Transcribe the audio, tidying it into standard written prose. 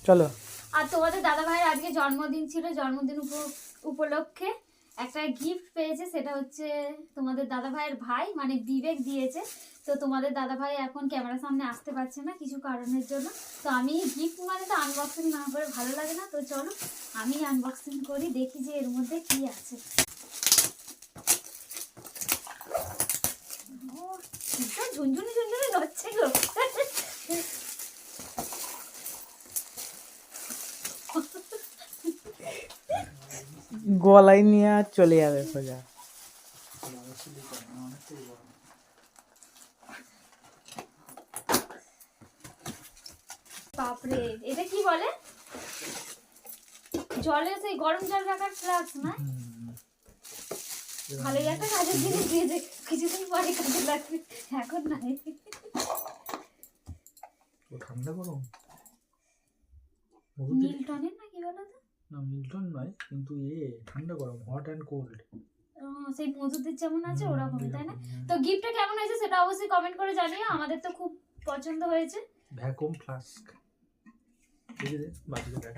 চলো। আর তোমাদের দাদা ভাইয়ের আজকে জন্মদিন ছিল, জন্মদিন উপলক্ষে একটা গিফট পেয়েছে, সেটা হচ্ছে তোমাদের দাদা ভাইয়ের ভাই মানে বিবেক দিয়েছে। তো তোমাদের দাদা ভাই এখন ক্যামেরার সামনে আসতে পারছে না কিছু কারণের জন্য। তো আমি গিফট মানে তো আনবক্সিং না করে ভালো লাগে না, তো চলো আমি আনবক্সিং করি, দেখি যে এর মধ্যে কি আছে। ঝুনঝুনি ঝুনঝুনি নড়ছে গো। গলায় নিয়ে আর চলে যাবে সোজা। বাপরে, এটা কি বলে? জলে সেই গরম জল রাখার ফ্লাস্ক না? ভালোই একটা কাজের জিনিস দিয়েছে, কিছুদিন পরে কাজে লাগবে, এখন নাই। ঠান্ডা গরম মিল্টনের না কি বলো তো? না মিল্টন নয়, কিন্তু ঠান্ডা গরম, হট অ্যান্ড কোল্ড। সেই মজুদের যেমন আছে ওরকমই, তাই না? তো গিফটটা কেমন হয়েছে সেটা অবশ্যই কমেন্ট করে জানিও, আমাদের তো খুব পছন্দ হয়েছে। Vacuum flask.